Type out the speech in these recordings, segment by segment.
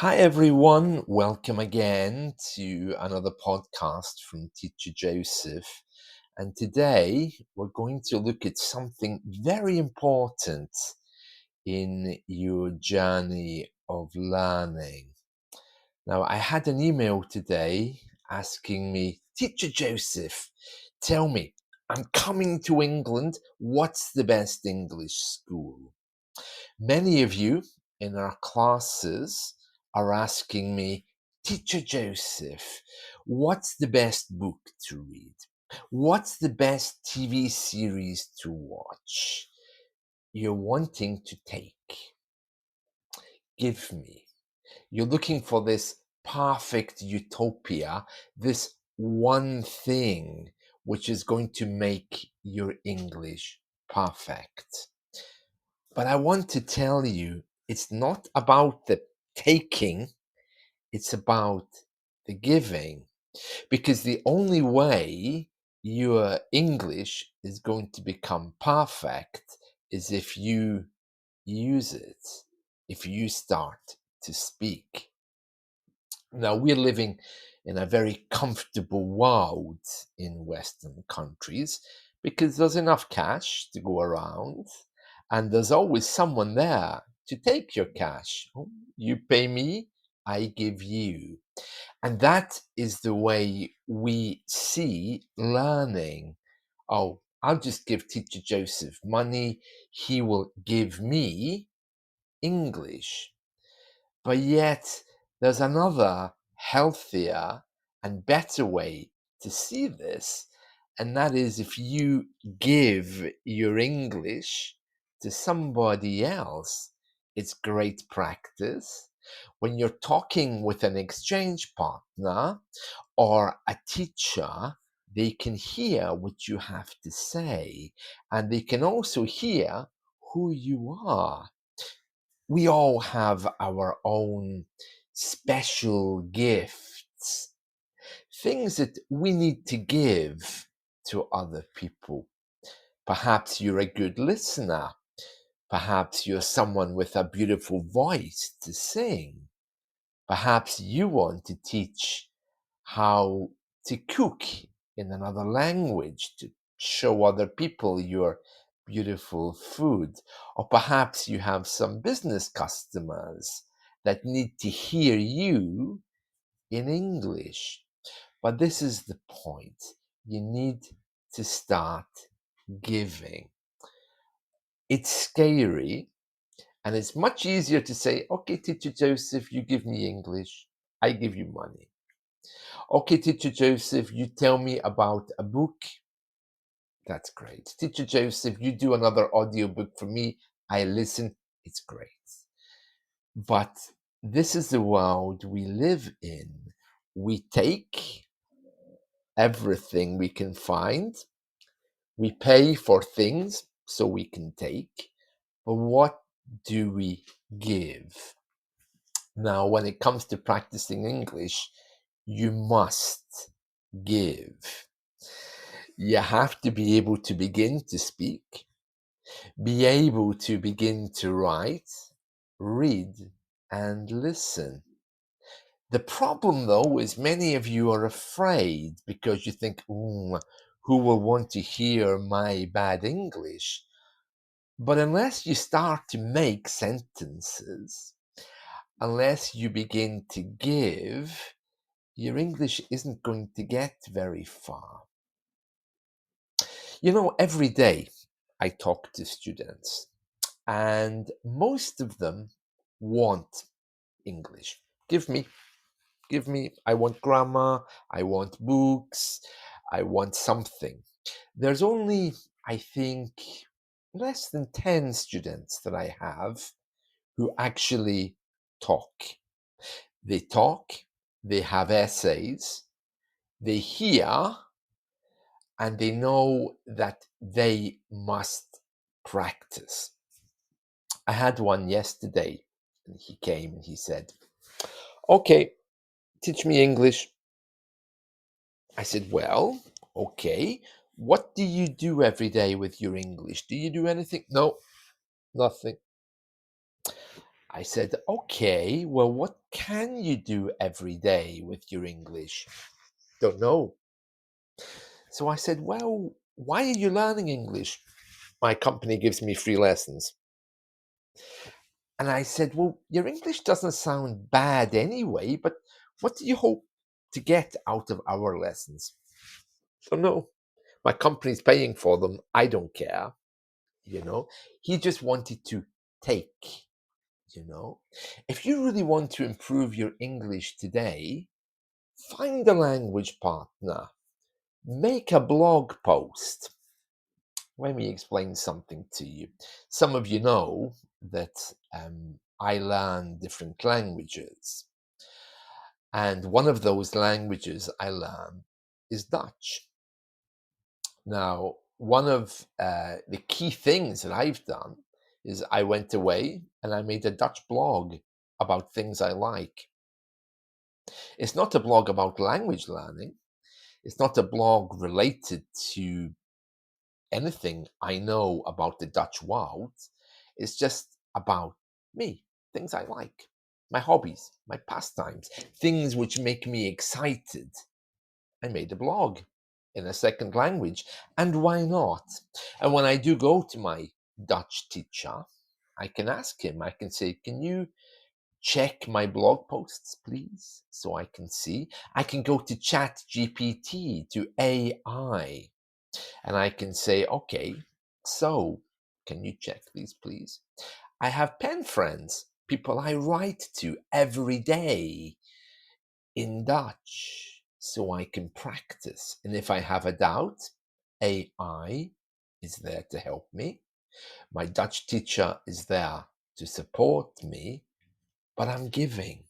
Hi, everyone. Welcome again to another podcast from Teacher Joseph. And today we're going to look at something very important in your journey of learning. Now, I had an email today asking me, Teacher Joseph, tell me, I'm coming to England. What's the best English school? Many of you in our classes are asking me, Teacher Joseph, what's the best book to read? What's the best TV series to watch? You're wanting to take. Give me. You're looking for this perfect utopia, this one thing which is going to make your English perfect. But I want to tell you, it's not about the taking, it's about the giving. Because the only way your English is going to become perfect is if you use it, if you start to speak. Now, we're living in a very comfortable world in Western countries because there's enough cash to go around and there's always someone there to take your cash. Oh, you pay me, I give you. And that is the way we see learning. Oh, I'll just give Teacher Joseph money, he will give me English. But yet, there's another healthier and better way to see this, and that is if you give your English to somebody else, it's great practice. When you're talking with an exchange partner or a teacher, they can hear what you have to say, and they can also hear who you are. We all have our own special gifts, things that we need to give to other people. Perhaps you're a good listener. Perhaps you're someone with a beautiful voice to sing. Perhaps you want to teach how to cook in another language to show other people your beautiful food. Or perhaps you have some business customers that need to hear you in English. But this is the point. You need to start giving. It's scary, and it's much easier to say, okay, Teacher Joseph, you give me English, I give you money. Okay, Teacher Joseph, you tell me about a book. That's great. Teacher Joseph, you do another audiobook for me. I listen. It's great. But this is the world we live in. We take everything we can find. We pay for things so we can take. But what do we give? Now, when it comes to practicing English, you must give. You have to be able to begin to speak, be able to begin to write, read, and listen. The problem, though, is many of you are afraid because you think, who will want to hear my bad English? But unless you start to make sentences, unless you begin to give, your English isn't going to get very far. You know, every day I talk to students, and most of them want English. Give me, I want grammar, I want books, I want something. There's only, I think, less than 10 students that I have who actually talk. They talk, they have essays, they hear, and they know that they must practice. I had one yesterday, and he came and he said, okay, teach me English. I said, well, okay, what do you do every day with your English? Do you do anything? No, nothing. I said, okay, well, what can you do every day with your English? Don't know. So I said, well, why are you learning English? My company gives me free lessons. And I said, well, your English doesn't sound bad anyway, but what do you hope to get out of our lessons? So no, my company's paying for them. I don't care. He just wanted to take. If you really want to improve your English today, find a language partner, make a blog post. Let me explain something to you. Some of you know that I learn different languages, and one of those languages I learn is Dutch. Now, one of the key things that I've done is I went away and I made a Dutch blog about things I like. It's not a blog about language learning. It's not a blog related to anything I know about the Dutch world. It's just about me, things I like, my hobbies, my pastimes, things which make me excited. I made a blog in a second language, and why not? And when I do go to my Dutch teacher, I can ask him, I can say, can you check my blog posts, please, so I can see? I can go to Chat GPT, to AI, and I can say, okay, so can you check these, please? I have pen friends, people I write to every day in Dutch, so I can practice. And if I have a doubt, AI is there to help me. My Dutch teacher is there to support me, but I'm giving.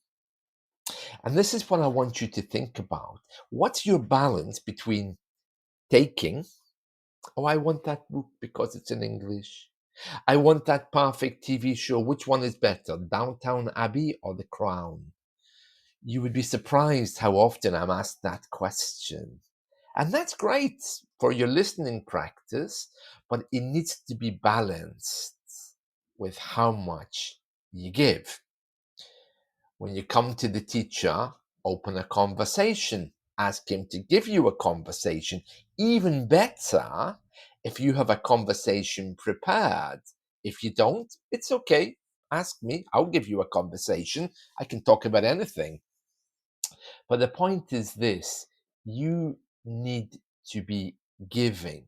And this is what I want you to think about. What's your balance between taking, oh, I want that book because it's in English. I want that perfect TV show. Which one is better, Downtown Abbey or The Crown? You would be surprised how often I'm asked that question. And that's great for your listening practice, but it needs to be balanced with how much you give. When you come to the teacher, open a conversation, ask him to give you a conversation. Even better, if you have a conversation prepared. If you don't, it's okay. Ask me, I'll give you a conversation. I can talk about anything. But the point is this, you need to be giving.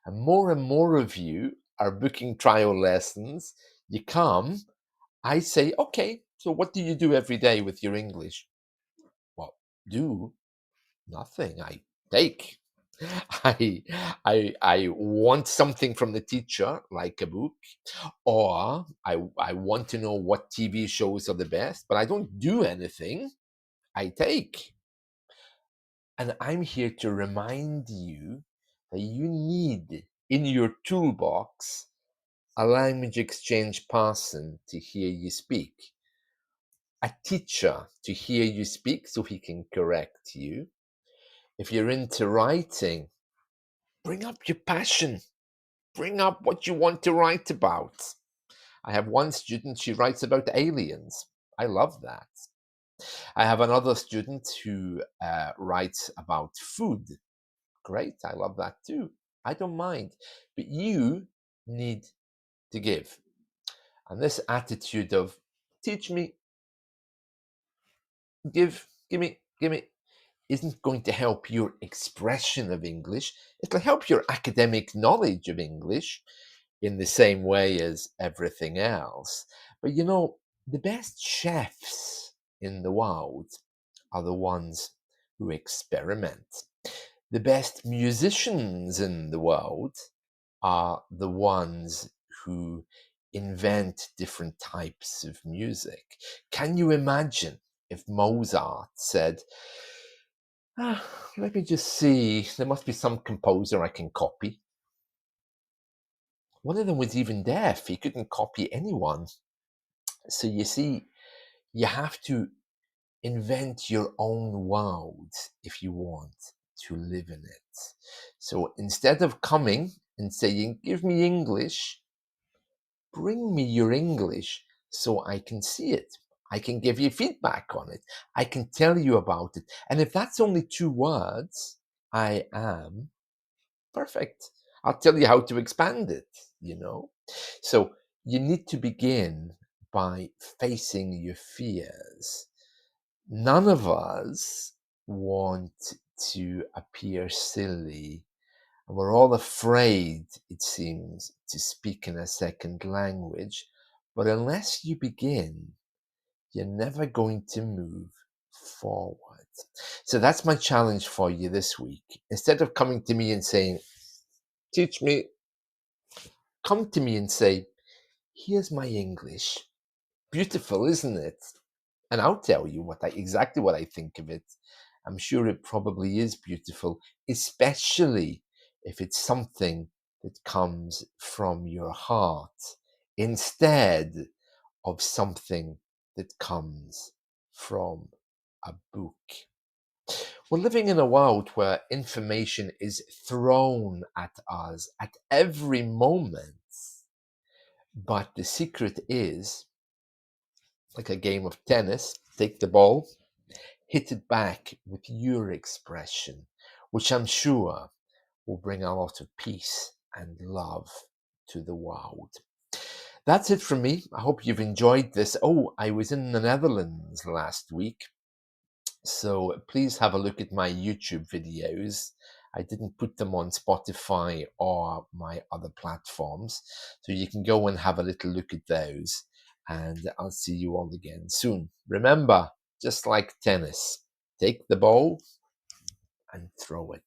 And more of you are booking trial lessons. You come, I say, okay, so what do you do every day with your English? Well, do nothing. I take. I I want something from the teacher, like a book, or I want to know what TV shows are the best, but I don't do anything. I take. And I'm here to remind you that you need in your toolbox a language exchange person to hear you speak, a teacher to hear you speak so he can correct you. If you're into writing, bring up your passion, bring up what you want to write about. I have one student, she writes about aliens. I love that. I have another student who writes about food. Great, I love that too. I don't mind. But you need to give. And this attitude of teach me, give me, isn't going to help your expression of English. It'll help your academic knowledge of English in the same way as everything else. But the best chefs in the world are the ones who experiment. The best musicians in the world are the ones who invent different types of music. Can you imagine if Mozart said, let me just see, there must be some composer I can copy? One of them was even deaf, he couldn't copy anyone. So you see, you have to invent your own world if you want to live in it. So instead of coming and saying, give me English, bring me your English. so I can see it. I can give you feedback on it. I can tell you about it. And if that's only 2 words, I am perfect. I'll tell you how to expand it. So you need to begin by facing your fears. None of us want to appear silly. We're all afraid, it seems, to speak in a second language. But unless you begin, you're never going to move forward. So that's my challenge for you this week. Instead of coming to me and saying, teach me, come to me and say, here's my English. Beautiful, isn't it? And I'll tell you exactly what I think of it. I'm sure it probably is beautiful, especially if it's something that comes from your heart instead of something that comes from a book. We're living in a world where information is thrown at us at every moment. But the secret is, like a game of tennis, take the ball, hit it back with your expression, which I'm sure will bring a lot of peace and love to the world. That's it from me. I hope you've enjoyed this. Oh, I was in the Netherlands last week, so please have a look at my YouTube videos. I didn't put them on Spotify or my other platforms, so you can go and have a little look at those. And I'll see you all again soon. Remember, just like tennis, take the ball and throw it.